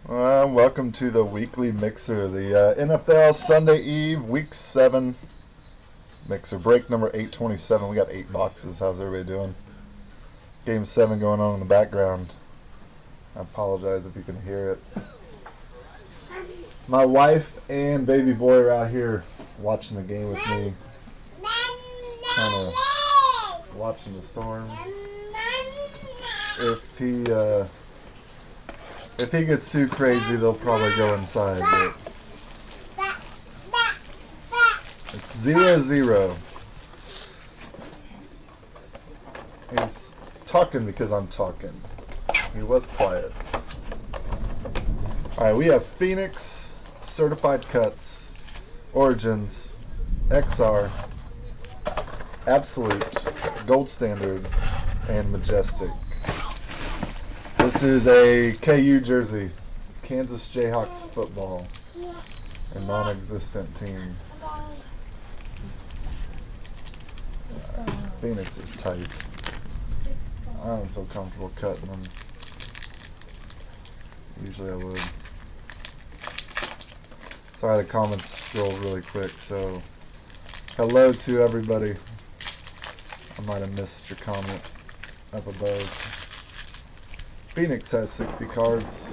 Welcome to the weekly mixer, the NFL Sunday Eve Week 7 mixer, break number 827. We got 8 boxes. How's everybody doing? Game 7 going on in the background. I apologize if you can hear it. My wife and baby boy are out here watching the game with me, kind of watching the storm. If he gets too crazy, they'll probably go inside. But it's 0-0. He's talking because I'm talking. He was quiet. All right, we have Phoenix, Certified Cuts, Origins, XR, Absolute, Gold Standard, and Majestic. This is a KU jersey, Kansas Jayhawks football, a non-existent team. Phoenix is tight. I don't feel comfortable cutting them. Usually I would. Sorry, the comments scroll really quick, so hello to everybody. I might have missed your comment up above. Phoenix has 60 cards.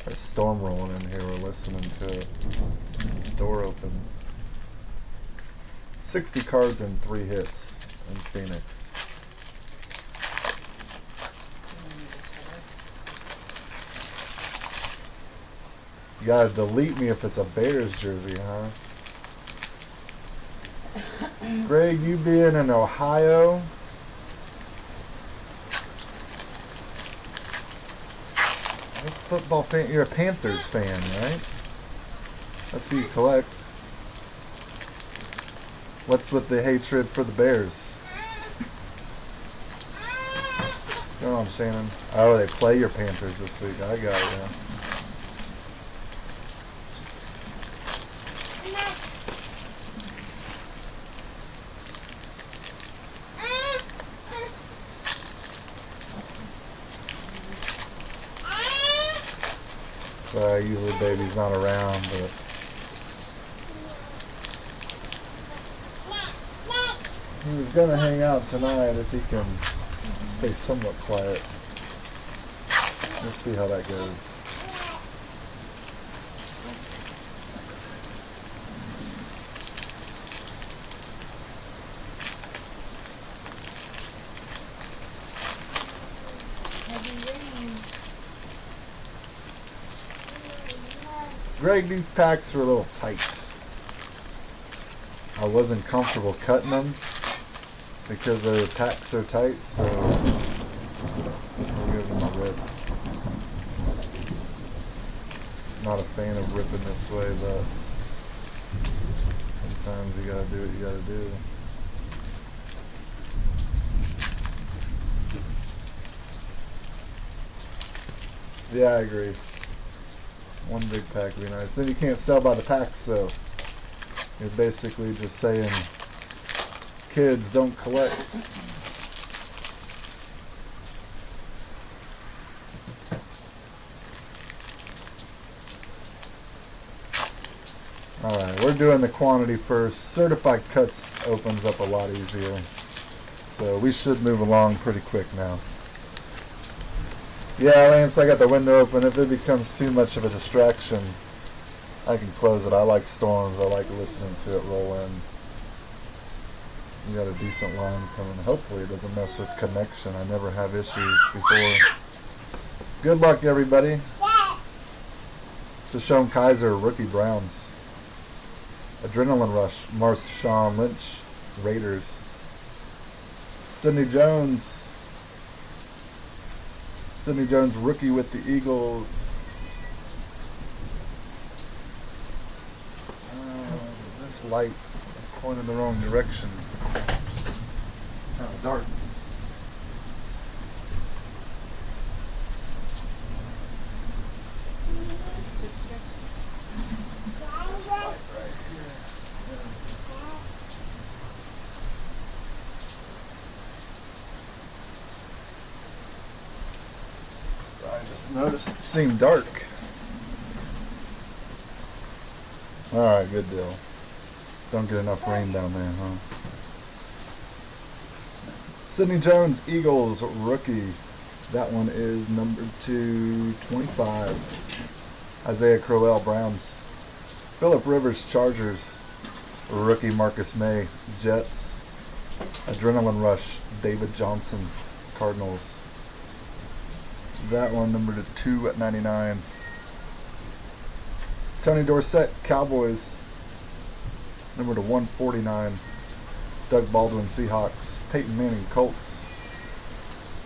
There's a storm rolling in here. We're listening to it. Door open. 60 cards and 3 hits in Phoenix. You gotta delete me if it's a Bears jersey, huh? Greg, you being in Ohio? What football fan? You're a Panthers fan, right? That's who you collect. What's with the hatred for the Bears? What's going on, Shannon? Oh, they play your Panthers this week. I got it, yeah. Usually baby's not around, but he was going to hang out tonight if he can stay somewhat quiet. Let's see how that goes. Greg, these packs are a little tight. I wasn't comfortable cutting them because their packs are tight, so I'll give them a rip. Not a fan of ripping this way, but sometimes you gotta do what you gotta do. Yeah, I agree. One big pack would be nice. Then you can't sell by the packs, though. You're basically just saying, kids, don't collect. Alright, we're doing the quantity first. Certified Cuts opens up a lot easier. So we should move along pretty quick now. Yeah, Lance, I got the window open. If it becomes too much of a distraction, I can close it. I like storms. I like listening to it roll in. You got a decent line coming. Hopefully it doesn't mess with connection. I never have issues before. Good luck, everybody. Deshaun Kaiser, rookie Browns. Adrenaline Rush, Marshawn Lynch, Raiders. Sidney Jones, rookie with the Eagles. This light is pointing the wrong direction. Kind of dark. This light right here. Noticed it seemed dark. Alright, good deal. Don't get enough rain down there, huh? Sidney Jones, Eagles, rookie. That one is number 225. Isaiah Crowell, Browns. Phillip Rivers, Chargers. Rookie Marcus May, Jets. Adrenaline Rush, David Johnson, Cardinals. That one number 299. Tony Dorsett, Cowboys. Number 149. Doug Baldwin, Seahawks. Peyton Manning, Colts.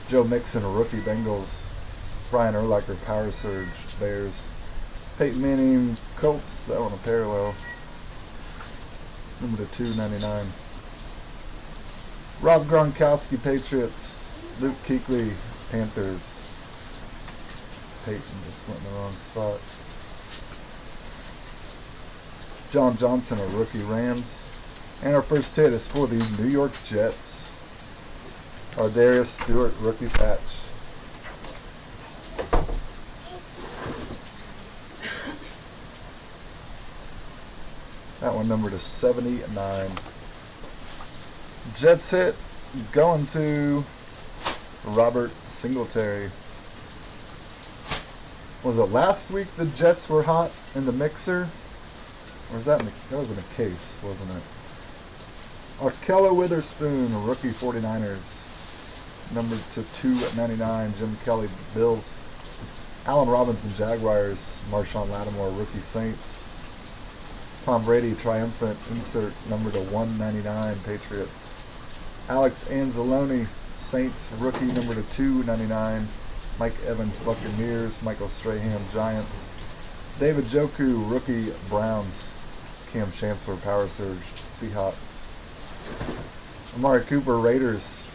Joe Mixon, rookie, Bengals. Brian Urlacher, Power Surge, Bears. Peyton Manning, Colts. That one a parallel. Number 299. Rob Gronkowski, Patriots. Luke Kuechly, Panthers. Peyton just went in the wrong spot. John Johnson, a rookie, Rams. And our first hit is for the New York Jets. Darius Stewart, rookie patch. That one numbered to 79. Jets hit going to Robert Singletary. Was it last week the Jets were hot in the mixer? Or was that that was in a case, wasn't it? Arkella Witherspoon, rookie 49ers. Numbered to 299, Jim Kelly, Bills. Allen Robinson, Jaguars. Marshawn Lattimore, rookie, Saints. Tom Brady, triumphant insert, numbered to 199, Patriots. Alex Anzalone, Saints, rookie, number to 299. Mike Evans, Buccaneers. Michael Strahan, Giants. David Njoku, rookie, Browns. Cam Chancellor, Power Surge, Seahawks. Amari Cooper, Raiders.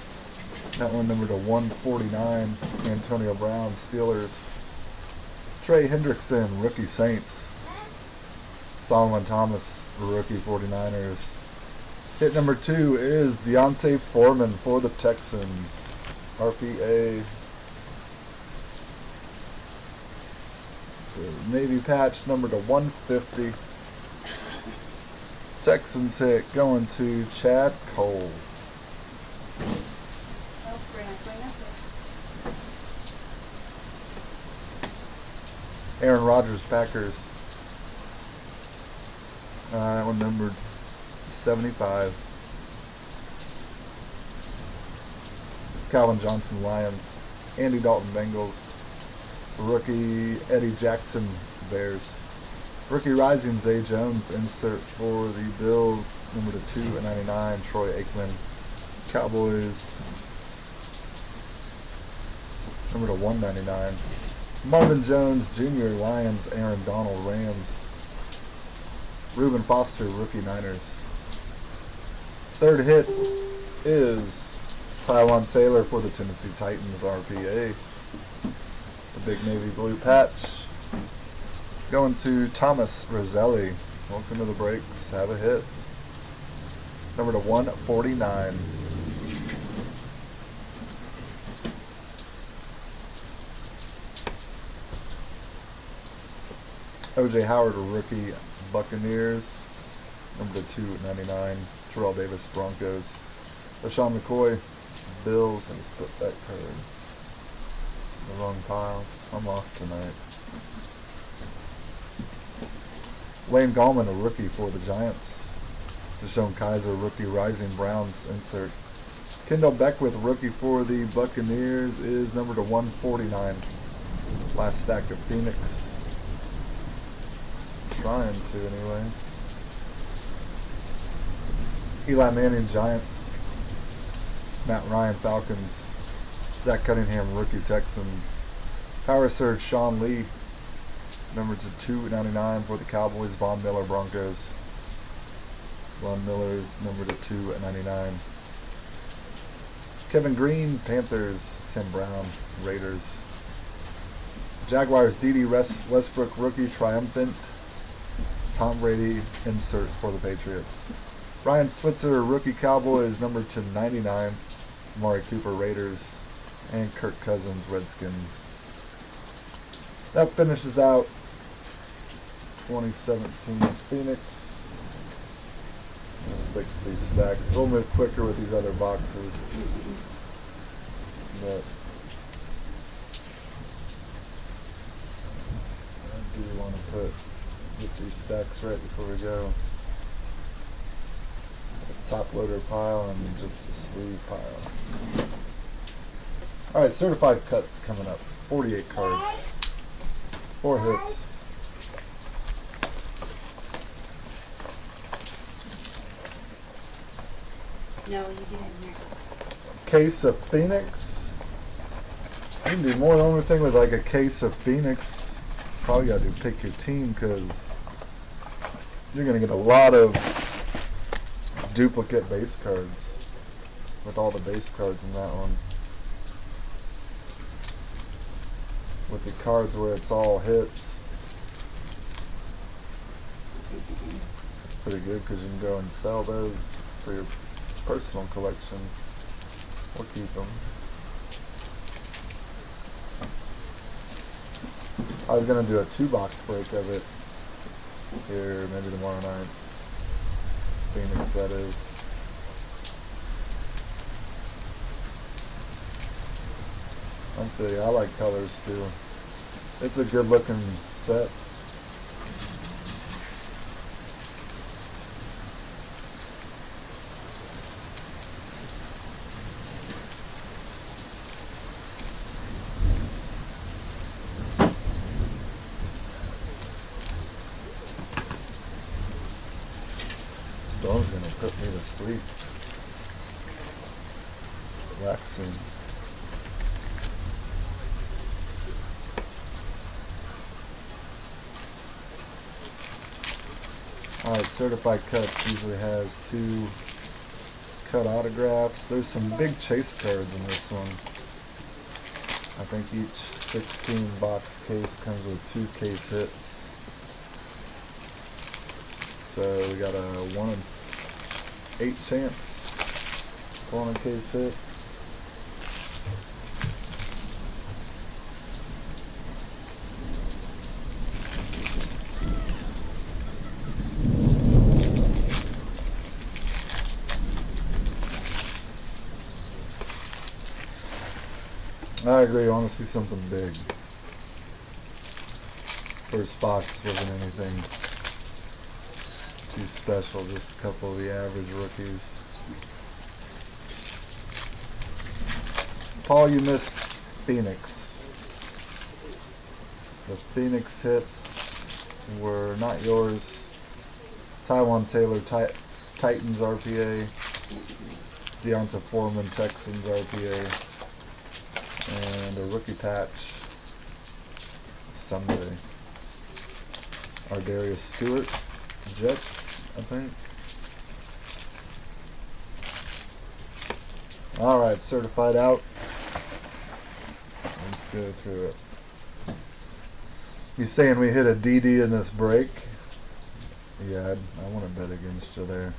That one numbered to 149. Antonio Brown, Steelers. Trey Hendrickson, rookie, Saints. Solomon Thomas, rookie, 49ers. Hit number 2 is Deontay Foreman for the Texans. RPA. The Navy patch number to 150. Texans hit going to Chad Cole. Aaron Rodgers, Packers. That one numbered 75. Calvin Johnson, Lions. Andy Dalton, Bengals. Rookie Eddie Jackson, Bears. Rookie Rising, Zay Jones, insert for the Bills, number to 299, Troy Aikman. Cowboys, number to 199. Marvin Jones, Jr., Lions. Aaron Donald, Rams. Reuben Foster, rookie, Niners. Third hit is Tyrod Taylor for the Tennessee Titans, RPA. The big navy blue patch. Going to Thomas Roselli. Welcome to the breaks. Have a hit. Number to 149. O.J. Howard, a rookie, Buccaneers. Number to 299. Terrell Davis, Broncos. LaShawn McCoy, Bills. Let's put that card in the wrong pile. I'm off tonight. Wayne Gallman, a rookie for the Giants. Deshaun Kaiser, rookie, Rising, Browns, insert. Kendall Beckwith, rookie for the Buccaneers, is number to 149. Last stack of Phoenix. Trying to, anyway. Eli Manning, Giants. Matt Ryan, Falcons. Zach Cunningham, rookie, Texans. Power Surge, Sean Lee. Number to 299 for the Cowboys. Von Miller, Broncos. Von Miller's number to 299. Kevin Green, Panthers. Tim Brown, Raiders. Jaguars, D.D. Westbrook, rookie, triumphant. Tom Brady, insert for the Patriots. Ryan Switzer, rookie, Cowboys, number to 99. Amari Cooper, Raiders. And Kirk Cousins, Redskins. That finishes out 2017 Phoenix. Fix these stacks. We'll move quicker with these other boxes. But I do want to get these stacks right before we go. A top loader pile and just a sleeve pile. Alright, certified cuts coming up. 48 cards. 4 hits. No, you get in here. Case of Phoenix. You can do more. The only thing with like a case of Phoenix, probably got to pick your team because you're going to get a lot of duplicate base cards with all the base cards in that one. With the cards where it's all hits, it's pretty good because you can go and sell those for your personal collection or keep them. I was going to do a 2-box break of it here maybe tomorrow night. Phoenix, that is. I like colors too. It's a good looking set. Storm's gonna put me to sleep. Relaxing. Alright, certified cuts usually has 2 cut autographs. There's some big chase cards in this one. I think each 16 box case comes with 2 case hits. So we got a 1 in 8 chance for on a case hit. I agree, I want to see something big. First box wasn't anything too special, just a couple of the average rookies. Paul, you missed Phoenix. The Phoenix hits were not yours. Taiwan Taylor, Titans RPA. Deonta Foreman, Texans RPA. And a rookie patch Sunday. Ardarius Stewart, Jets, I think. Alright, certified out. Let's go through it. You saying we hit a DD in this break? Yeah, I want to bet against you there.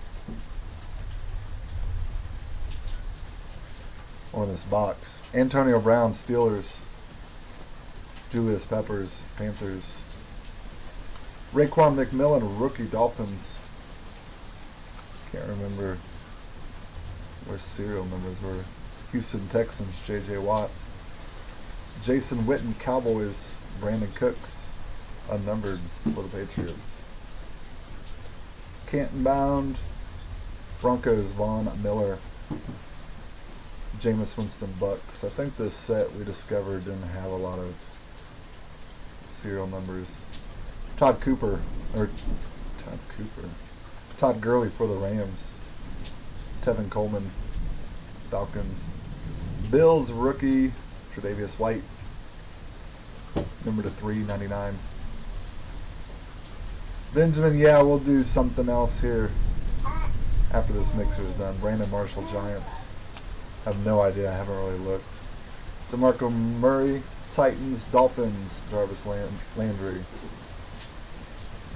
On this box. Antonio Brown, Steelers. Julius Peppers, Panthers. Raekwon McMillan, rookie, Dolphins. Can't remember where serial numbers were. Houston Texans, J.J. Watt. Jason Witten, Cowboys. Brandon Cooks, unnumbered for the Patriots. Canton Bound, Broncos, Von Miller. Jameis Winston, Bucks. I think this set we discovered didn't have a lot of serial numbers. Todd Gurley for the Rams. Tevin Coleman, Falcons. Bills rookie, Tre'Davious White, number to 399. Benjamin, yeah, we'll do something else here after this mixer is done. Brandon Marshall, Giants. I have no idea. I haven't really looked. DeMarco Murray, Titans, Dolphins, Jarvis Landry.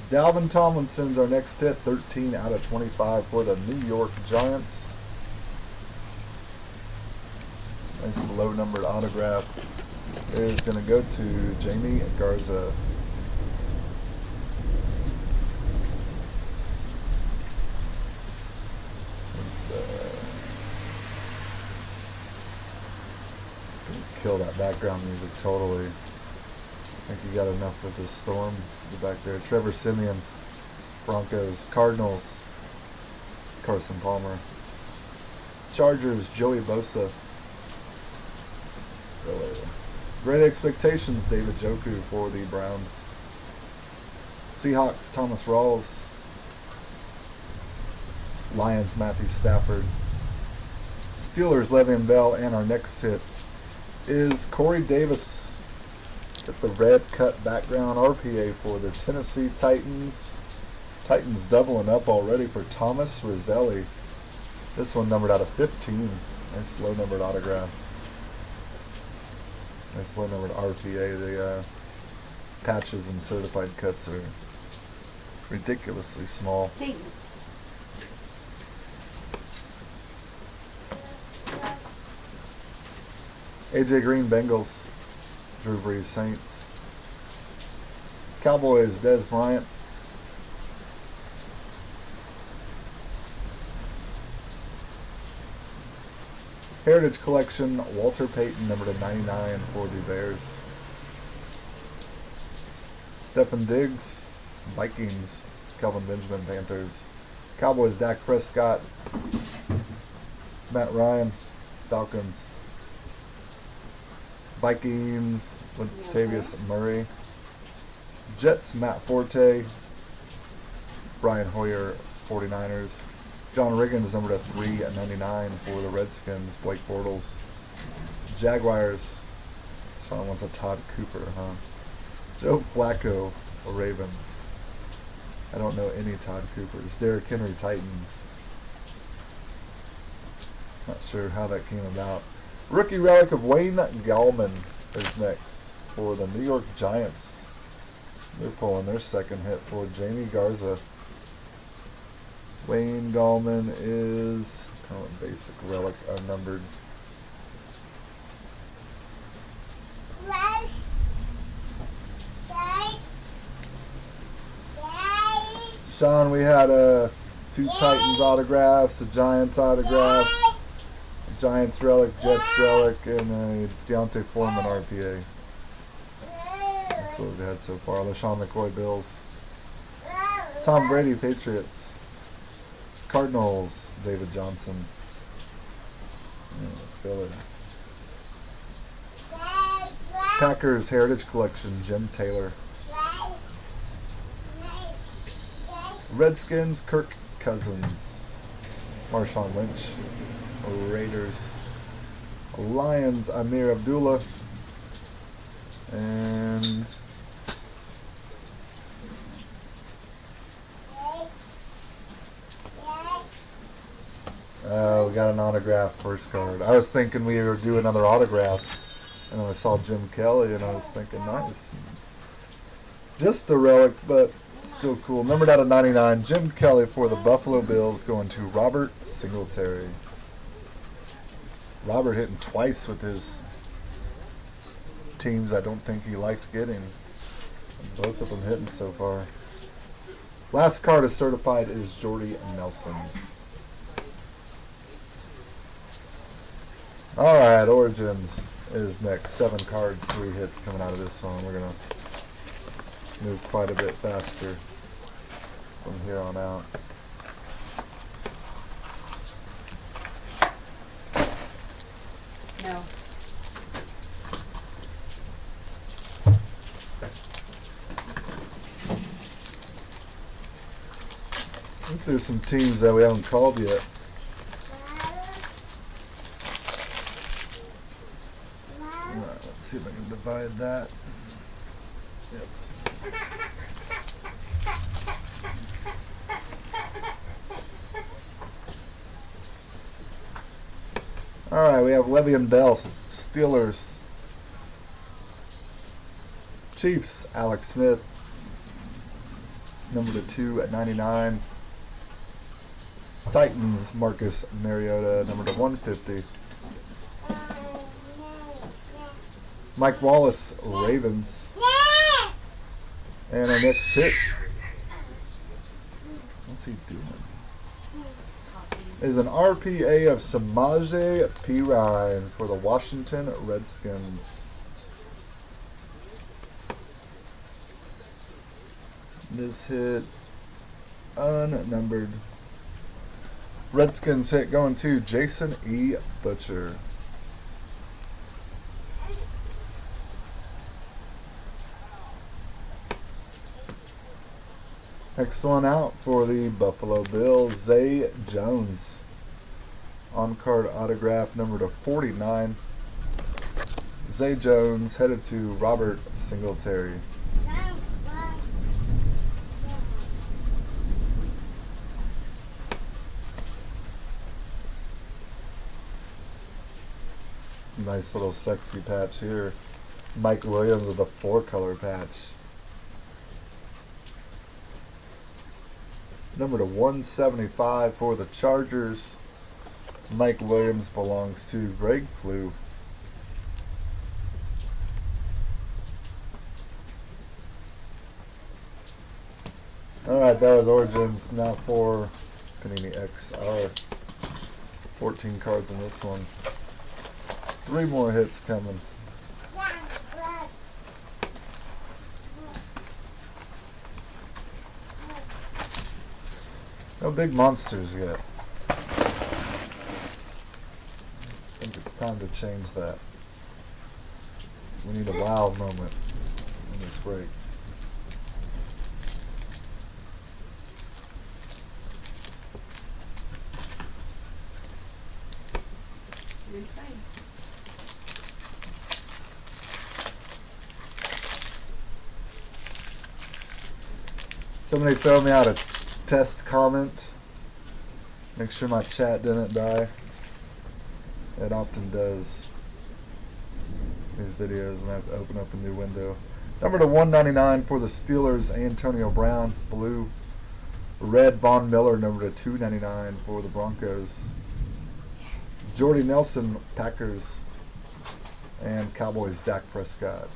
Dalvin Tomlinson's our next hit, 13 out of 25 for the New York Giants. Nice low-numbered autograph. is going to go to Jamie Garza. It's going to kill that background music totally. I think you got enough with the storm back there. Trevor Simeon, Broncos. Cardinals, Carson Palmer. Chargers, Joey Bosa. Great Expectations, David Njoku for the Browns. Seahawks, Thomas Rawls. Lions, Matthew Stafford. Steelers, Le'Veon Bell. And our next hit is Corey Davis. Get the red cut background RPA for the Tennessee Titans. Titans doubling up already for Thomas Roselli. This one numbered out of 15. Nice low numbered autograph. Nice low numbered RPA. The patches and certified cuts are ridiculously small. Peyton. AJ Green, Bengals. Drew Brees, Saints. Cowboys, Dez Bryant. Heritage Collection, Walter Payton, number to 99 for the Bears. Stephen Diggs, Vikings. Kelvin Benjamin, Panthers. Cowboys, Dak Prescott. Matt Ryan, Falcons. Vikings, Latavius Murray. Jets, Matt Forte. Brian Hoyer, 49ers. John Riggins, number to 399 for the Redskins. Blake Bortles. Jaguars. Sean wants a Todd Cooper, huh? Joe Flacco, Ravens. I don't know any Todd Coopers. Derrick Henry, Titans. Not sure how that came about. Rookie relic of Wayne Gallman is next for the New York Giants. They're pulling their second hit for Jamie Garza. Wayne Gallman is kind of a basic relic, unnumbered. Sean, we had two Titans autographs, a Giants autograph, a Giants relic, Jets relic, and a Deontay Foreman RPA. That's what we've had so far. LaShawn McCoy, Bills. Tom Brady, Patriots. Cardinals, David Johnson. Philly. Packers, Heritage Collection, Jim Taylor. Redskins, Kirk Cousins. Marshawn Lynch. Raiders. Lions, Amir Abdullah. And we got an autograph first card. I was thinking we were doing another autograph, and then I saw Jim Kelly, and I was thinking, nice. Just a relic, but still cool. Numbered out of 99, Jim Kelly for the Buffalo Bills, going to Robert Singletary. Robert hitting twice with his teams I don't think he liked getting. Both of them hitting so far. Last card is certified is Jordy Nelson. Alright, Origins is next. 7 cards, 3 hits coming out of this one. We're going to move quite a bit faster from here on out. No. I think there's some teams that we haven't called yet. Alright, let's see if I can divide that. Yep. Alright, we have Le'Veon Bell, Steelers. Chiefs, Alex Smith. Number 2 at 99. Titans, Marcus Mariota, number 150. Mike Wallace, Ravens. And our next hit, what's he doing? Is an RPA of Samaje Perine for the Washington Redskins. This hit unnumbered. Redskins hit going to Jason E. Butcher. Next one out for the Buffalo Bills, Zay Jones. On-card autograph number to 49. Zay Jones headed to Robert Singletary. Nice little sexy patch here. Mike Williams with a 4-color patch. Number to 175 for the Chargers. Mike Williams belongs to Greg Flew. Alright, that was Origins. Now for Panini XR. 14 cards in this one. 3 more hits coming. No big monsters yet. I think it's time to change that. We need a wow moment in this break. You're fine. Somebody throw me out a test comment. Make sure my chat didn't die. It often does. These videos, and I have to open up a new window. Number to 199 for the Steelers, Antonio Brown, blue. Red, Von Miller, number to 299 for the Broncos. Jordy Nelson, Packers. And Cowboys, Dak Prescott.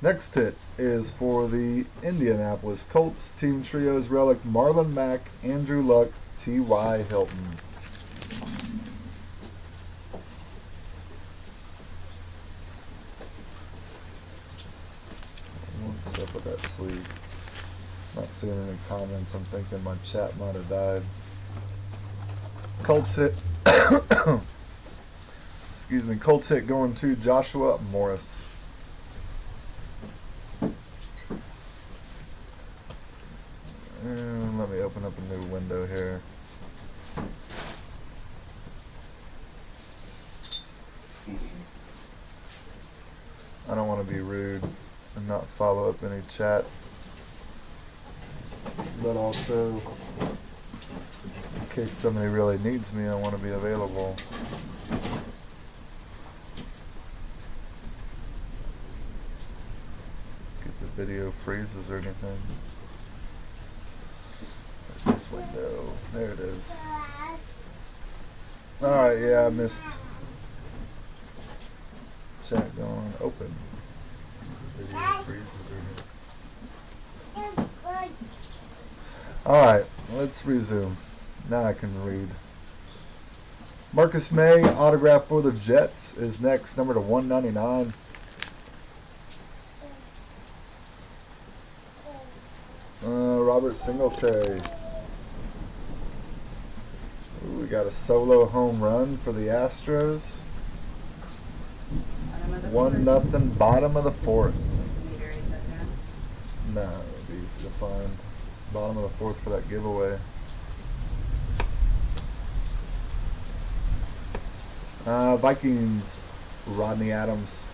Next hit is for the Indianapolis Colts Team Trios relic, Marlon Mack, Andrew Luck, T.Y. Hilton. What's up with that sleeve? Not seeing any comments. I'm thinking my chat might have died. Colts hit. Excuse me. Colts hit going to Joshua Morris. And let me open up a new window here. I don't want to be rude and not follow up any chat, but also in case somebody really needs me, I want to be available. If the video freezes or anything. Where's this window? There it is. Alright, yeah, I missed chat going open. Video freezes or anything. Alright, let's resume. Now I can read. Marcus May, autograph for the Jets, is next, number to 199. Robert Singletary. Ooh, we got a solo home run for the Astros. 1-0, bottom of the 4th. No, it'd be easy to find. Bottom of the 4th for that giveaway. Vikings, Rodney Adams.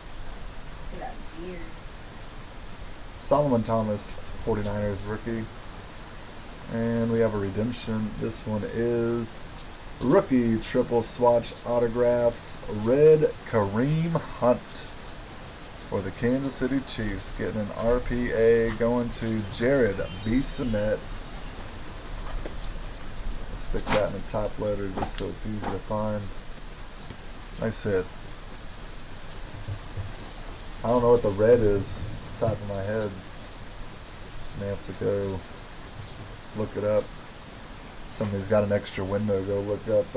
Solomon Thomas, 49ers rookie. And we have a redemption. This one is rookie triple swatch autographs. Red Kareem Hunt for the Kansas City Chiefs. Getting an RPA going to Jared B. Sennett. Stick that in the top letter just so it's easy to find. Nice hit. I don't know what the red is. Top of my head. May have to go look it up. Somebody's got an extra window. Go look up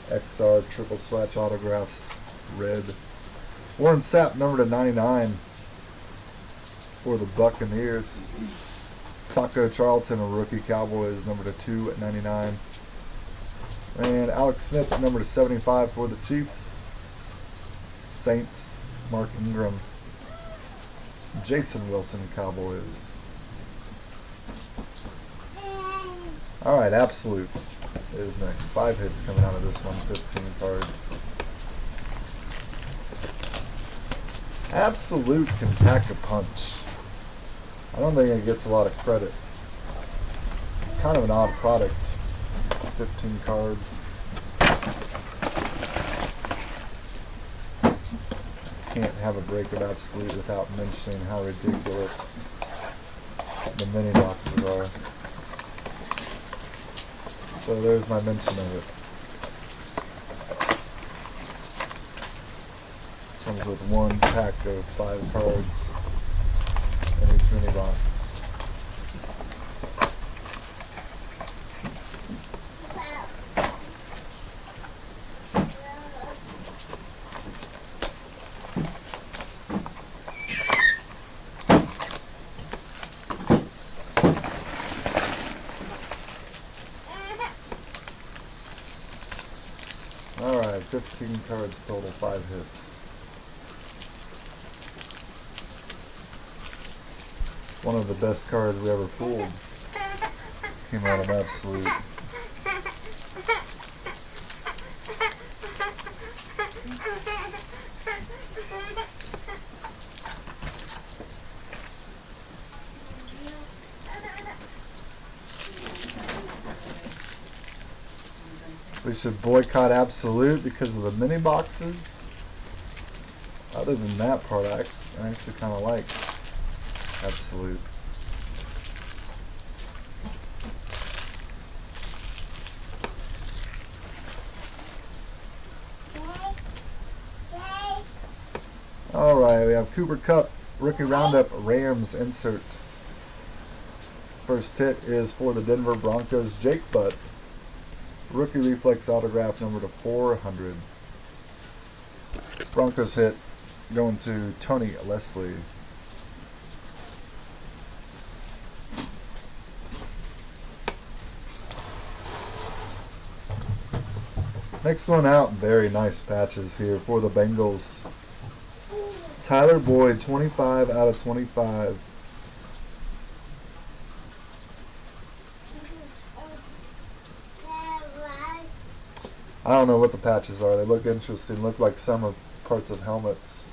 XR triple swatch autographs red. Warren Sapp number /99 for the Buccaneers. Taco Charlton, a rookie Cowboys, number /299. And Alex Smith, number /75 for the Chiefs. Saints, Mark Ingram. Jason Wilson, Cowboys. Alright, Absolute is next. 5 hits coming out of this one, 15 cards. Absolute can pack a punch. I don't think it gets a lot of credit. It's kind of an odd product. 15 cards. Can't have a break of Absolute without mentioning how ridiculous the mini boxes are. So there's my mention of it. Comes with one pack of 5 cards in each mini box. Alright, 15 cards total, 5 hits. One of the best cards we ever pulled came out of Absolute. We should boycott Absolute because of the mini boxes. Other than that part, I actually kind of like Absolute. Alright, we have Cooper Kupp, Rookie Roundup, Rams insert. First hit is for the Denver Broncos, Jake Butt. Rookie Reflex autograph number /400. Broncos hit going to Tony Leslie. Next one out, very nice patches here for the Bengals. Tyler Boyd, 25 out of 25. I don't know what the patches are. They look interesting. Look like some of parts of helmets.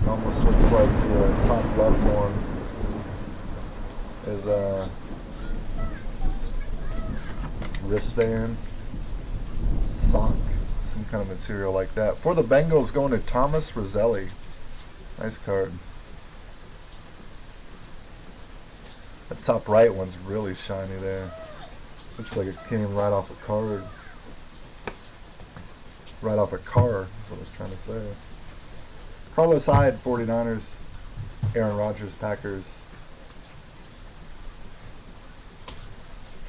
It almost looks like the top left one is a wristband, sock, some kind of material like that. For the Bengals, going to Thomas Roselli. Nice card. The top right one's really shiny there. Looks like it came right off a card. Right off a car, is what I was trying to say. Carlos Hyde, 49ers. Aaron Rodgers, Packers.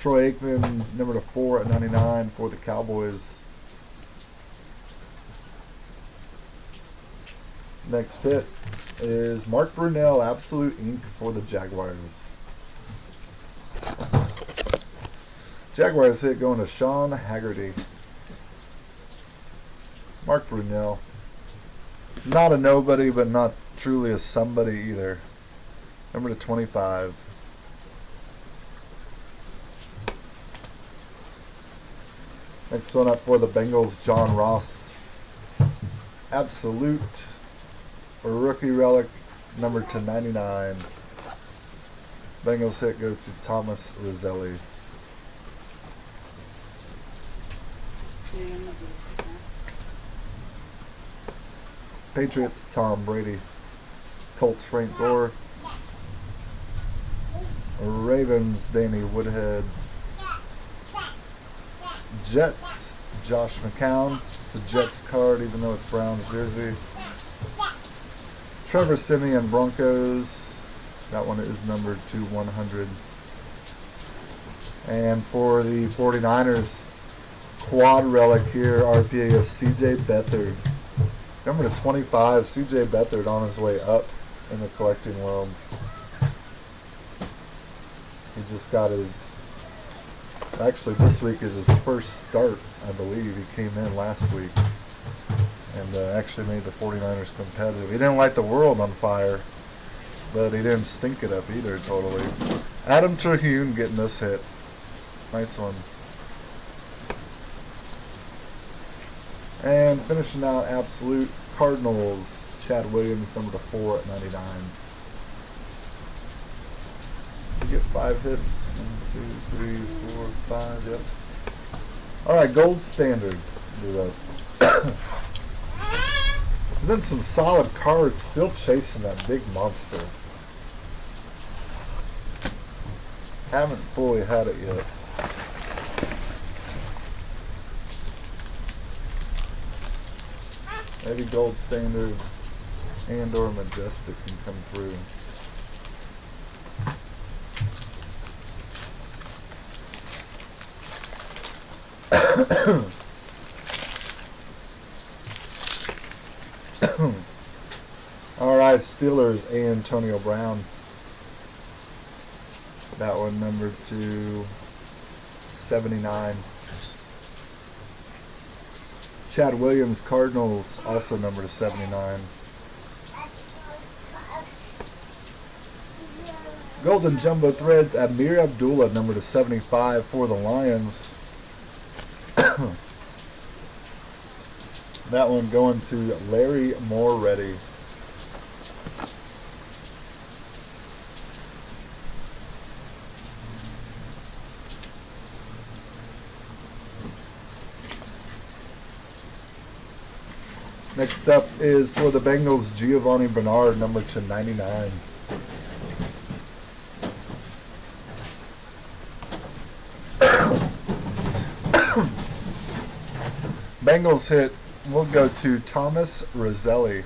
Troy Aikman, number /4 at 99 for the Cowboys. Next hit is Mark Brunell, Absolute Ink for the Jaguars. Jaguars hit going to Sean Haggerty. Mark Brunell. Not a nobody, but not truly a somebody either. Number /25. Next one up for the Bengals, John Ross. Absolute Rookie Relic, number /99. Bengals hit goes to Thomas Roselli. Patriots, Tom Brady. Colts, Frank Gore. Ravens, Danny Woodhead. Jets, Josh McCown. It's a Jets card, even though it's Brown's jersey. Trevor Simeon Broncos. That one is numbered to 100. And for the 49ers, quad relic here, RPA of CJ Beathard. Number to 25, CJ Beathard on his way up in the collecting world. He just got his, actually this week is his first start, I believe. He came in last week and actually made the 49ers competitive. He didn't light the world on fire, but he didn't stink it up either totally. Adam Terhune getting this hit. Nice one. And finishing out absolute Cardinals, Chad Williams, number to 4 at 99. You get 5 hits. 1, 2, 3, 4, 5. Yep. All right, gold standard. Do that. And then some solid cards, still chasing that big monster. Haven't fully had it yet. Maybe gold standard and or majestic can come through. All right, Steelers, Antonio Brown. That one numbered to 79. Chad Williams, Cardinals, also numbered to 79. Golden Jumbo Threads, Amir Abdullah, number to 75 for the Lions. That one going to Larry Moreready. Next up is for the Bengals, Giovanni Bernard, number to 99. Bengals hit, we'll go to Thomas Roselli.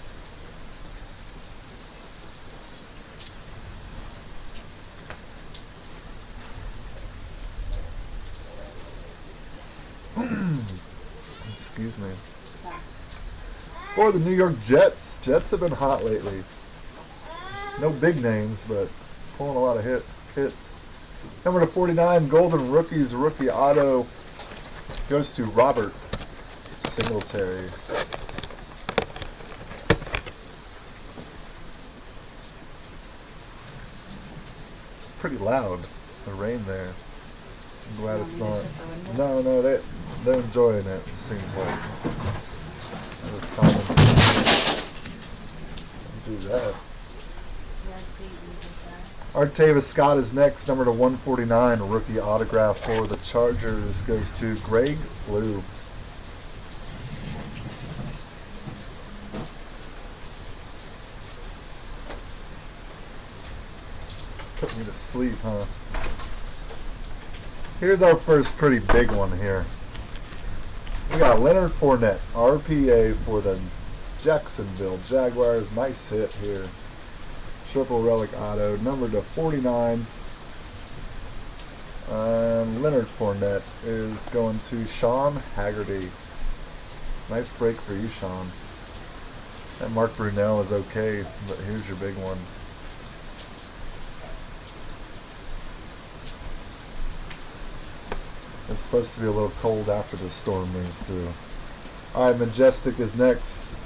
Excuse me. For the New York Jets, Jets have been hot lately. No big names, but pulling a lot of hits. Number to 49, Golden Rookies, rookie auto goes to Robert Singletary. Pretty loud, the rain there. I'm glad it's not. No, they're enjoying it, it seems like. Those comments. Do that. Artavis Scott is next, number to 149, rookie autograph for the Chargers goes to Greg Flew. Put me to sleep, huh? Here's our first pretty big one here. We got Leonard Fournette, RPA for the Jacksonville Jaguars. Nice hit here. Triple relic auto, number to 49. Leonard Fournette is going to Sean Haggerty. Nice break for you, Sean. That Mark Brunell is okay, but here's your big one. It's supposed to be a little cold after the storm moves through. Alright, Majestic is next.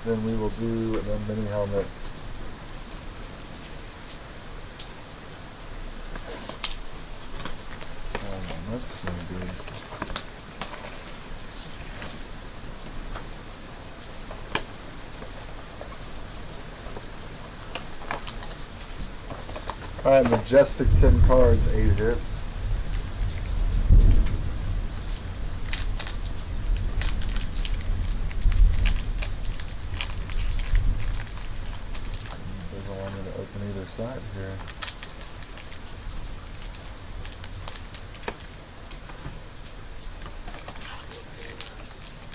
Then we will do the mini helmet. That's no good. Alright, Majestic 10 cards, 8 hits. Doesn't want me to open either side here.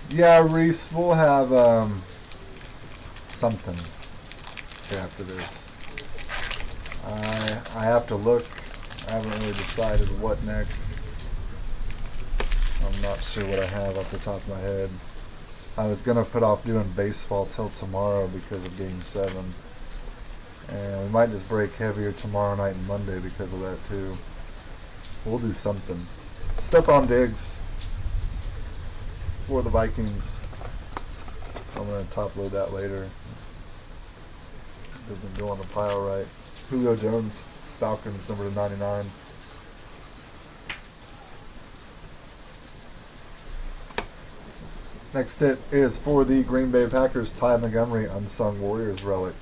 Yeah, Reese, we'll have something. after this. I have to look. I haven't really decided what next. I'm not sure what I have off the top of my head. I was gonna put off doing baseball till tomorrow because of Game 7. And we might just break heavier tomorrow night and Monday because of that too. We'll do something. Stephon Diggs for the Vikings. I'm gonna top load that later. Doesn't go on the pile right. Julio Jones, Falcons, number 99. Next hit is for the Green Bay Packers, Ty Montgomery, Unsung Warriors relic.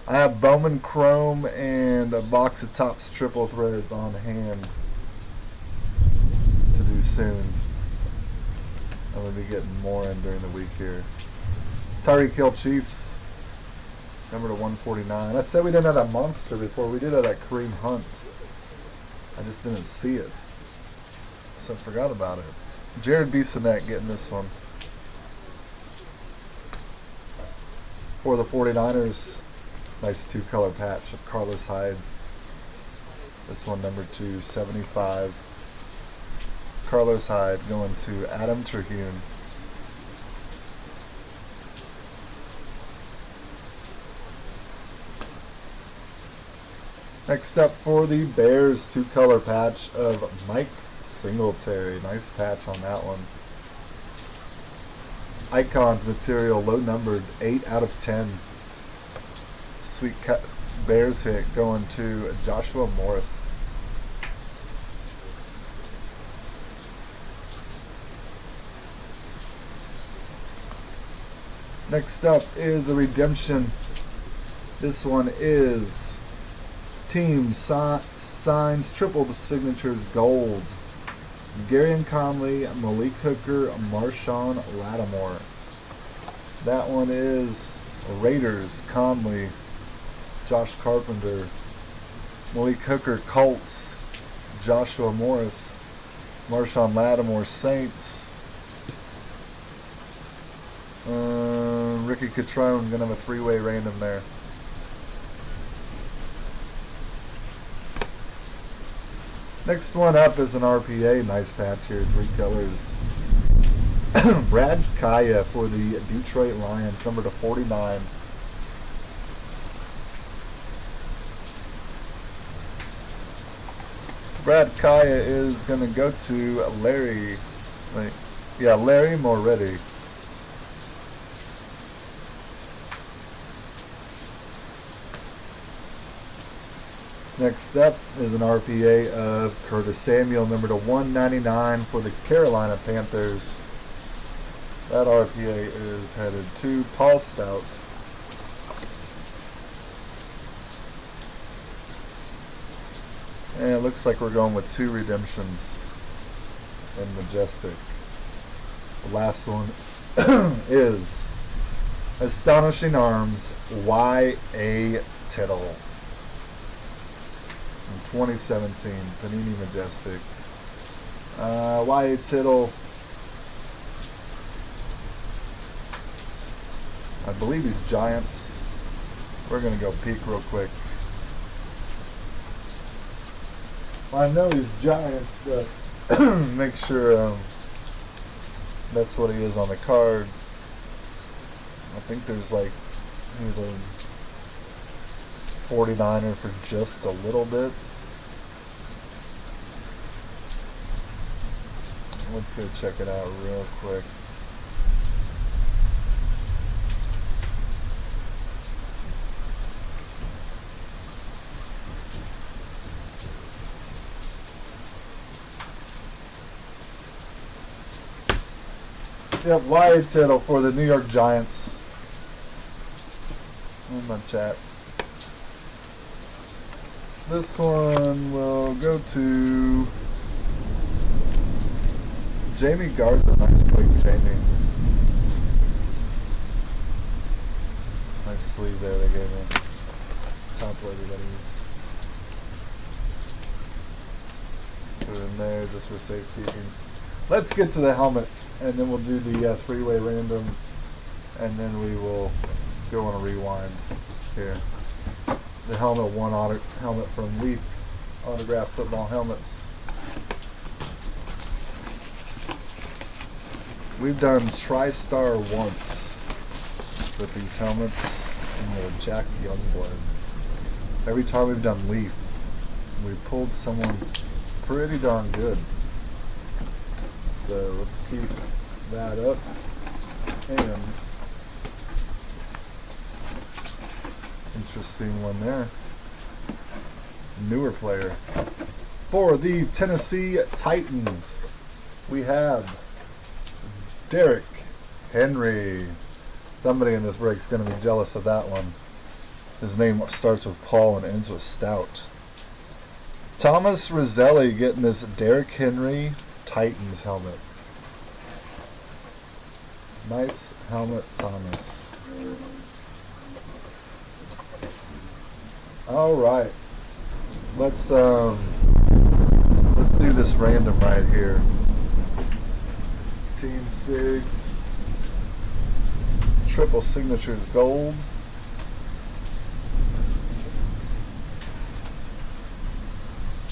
I have Bowman Chrome and a box of Topps Triple Threads on hand to do soon. I'm going to be getting more in during the week here. Tyreek Hill Chiefs, number to 149. I said we didn't have that monster before. We did have that Kareem Hunt. I just didn't see it. So I forgot about it. Jared Bissonnette getting this one. For the 49ers, nice two-color patch of Carlos Hyde. This one number 275. Carlos Hyde going to Adam Terhune. Next up for the Bears, two-color patch of Mike Singletary. Nice patch on that one. Icons material, low numbered, 8 out of 10. Sweet cut Bears hit going to Joshua Morris. Next up is a redemption. This one is Team Signs Triple Signatures Gold. Garion Conley, Malik Hooker, Marshawn Lattimore. That one is Raiders, Conley, Josh Carpenter, Malik Hooker, Colts, Joshua Morris, Marshawn Lattimore, Saints, Ricky Catrone, gonna have a three-way random there. Next one up is an RPA. Nice patch here, 3 colors. Brad Kaya for the Detroit Lions, number to 49. Brad Kaya is going to go to Larry. Larry Moretti. Next up is an RPA of Curtis Samuel, number to 199 for the Carolina Panthers. That RPA is headed to Paul Stout. And it looks like we're going with 2 redemptions in Majestic. The last one is Astonishing Arms, Y.A. Tittle. 2017 Panini Majestic. Y.A. Tittle, I believe he's Giants. We're going to go peek real quick. I know he's Giants, but make sure that's what he is on the card. I think there's like, he was a 49er for just a little bit. Let's go check it out real quick. Yep, Y.A. Tittle for the New York Giants. In my chat. This one will go to Jamie Garza. Nice play, Jamie. Nice sleeve there they gave me. Top loaded enemies. Put it in there just for safekeeping. Let's get to the helmet, and then we'll do the three-way random, and then we will go on a rewind here. The helmet one helmet from Leaf Autograph Football Helmets. We've done TriStar once with these helmets and the Jack Youngblood. Every time we've done Leaf, we pulled someone pretty darn good. So let's keep that up. And interesting one there. Newer player. For the Tennessee Titans, we have Derrick Henry. Somebody in this break's going to be jealous of that one. His name starts with Paul and ends with Stout. Thomas Roselli getting this Derrick Henry Titans helmet. Nice helmet, Thomas. All right. Let's do this random right here. Team Sigs. Triple signatures gold.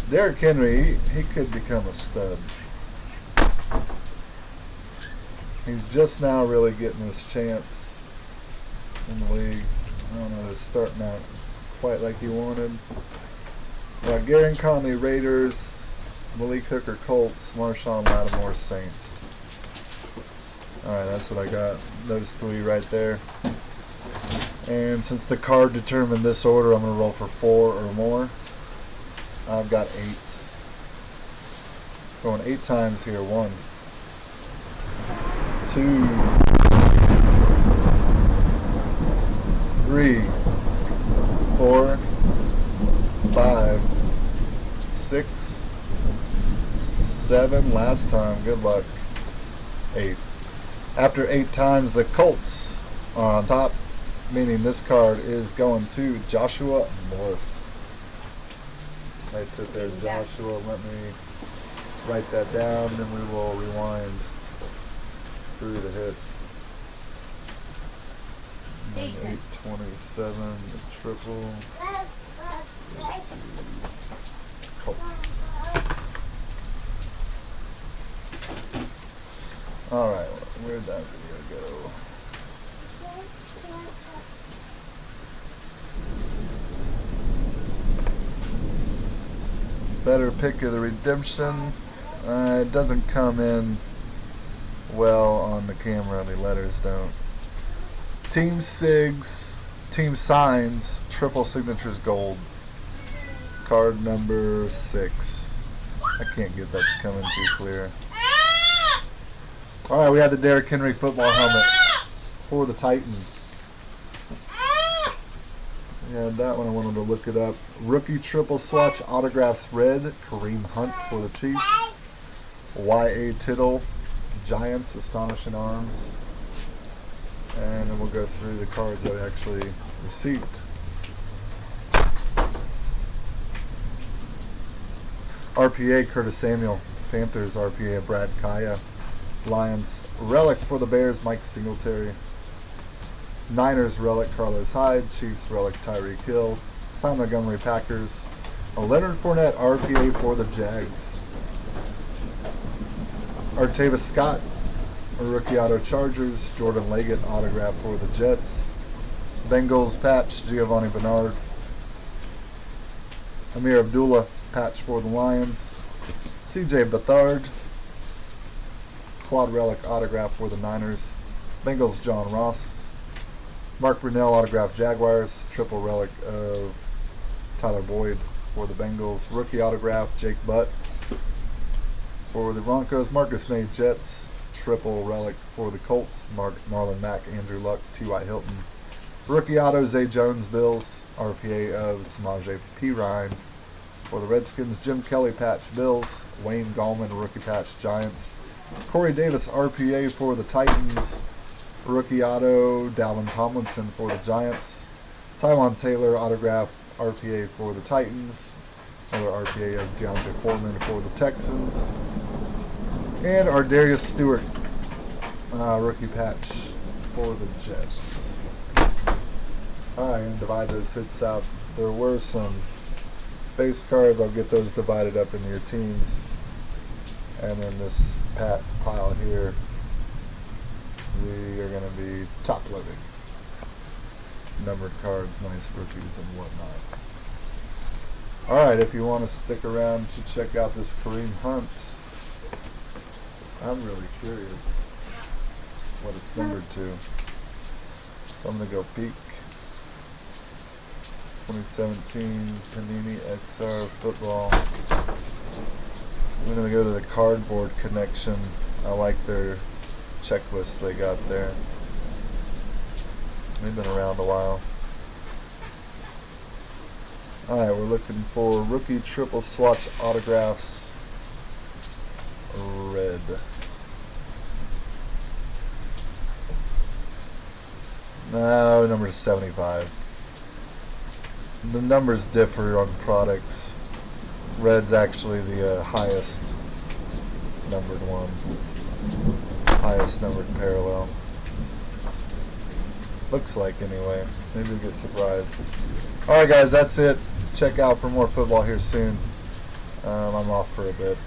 Derrick Henry, he could become a stud. He's just now really getting his chance in the league. I don't know, he's starting out quite like he wanted. Got Garen Conley Raiders, Malik Hooker Colts, Marshawn Lattimore Saints. Alright, that's what I got. Those three right there. And since the card determined this order, I'm going to roll for 4 or more. I've got 8. Going 8 times here. 1, 2, 3, 4, 5, 6, 7. Last time. Good luck. 8. After 8 times, the Colts are on top, meaning this card is going to Joshua Morris. I sit there, Joshua. Let me write that down, then we will rewind through the hits. 827, the triple. Colts. Alright, where'd that video go? Better pick of the redemption. It doesn't come in well on the camera, the letters don't. Team Sigs, Team Signs, triple signatures gold. Card number 6. I can't get that to come in too clear. Alright, we have the Derrick Henry football helmet for the Titans. Yeah, that one I wanted to look it up. Rookie triple swatch autographs red, Kareem Hunt for the Chiefs. Y.A. Tittle, Giants, Astonishing Arms. And then we'll go through the cards that we actually received. RPA, Curtis Samuel. Panthers, RPA, Brad Kaya. Lions, relic for the Bears, Mike Singletary. Niners, relic, Carlos Hyde. Chiefs, relic, Tyreek Hill. Ty Montgomery, Packers. A Leonard Fournette, RPA for the Jags. Artavis Scott, a rookie auto, Chargers. Jordan Leggett, autograph for the Jets. Bengals patch, Giovanni Bernard. Amir Abdullah, patch for the Lions. CJ Beathard, quad relic autograph for the Niners. Bengals, John Ross. Mark Brunell, autograph Jaguars. Triple relic of Tyler Boyd for the Bengals. Rookie autograph Jake Butt for the Broncos. Marcus May, Jets. Triple relic for the Colts. Marlon Mack, Andrew Luck, T.Y. Hilton. Rookie auto Zay Jones, Bills. RPA of Samaje Perine for the Redskins. Jim Kelly, patch Bills. Wayne Gallman, rookie patch Giants. Corey Davis, RPA for the Titans. Rookie auto, Dalvin Tomlinson for the Giants. Tyrod Taylor, autograph, RPA for the Titans. Another RPA of Deontay Foreman for the Texans. And our Darius Stewart rookie patch for the Jets. Alright, and divide those hits out. There were some base cards. I'll get those divided up into your teams. And then this pile here, we are going to be top loading. Numbered cards, nice rookies, and whatnot. Alright, if you want to stick around to check out this Kareem Hunt, I'm really curious what it's numbered to. So I'm going to go peek. 2017 Panini XR football. I'm going to go to the Cardboard Connection. I like their checklist they got there. They've been around a while. Alright, we're looking for rookie triple swatch autographs. Red. No, number 75. The numbers differ on products. Red's actually the highest numbered one. Highest numbered parallel. Looks like anyway. Maybe we'll get surprised. Alright guys, that's it. Check out for more football here soon. I'm off for a bit.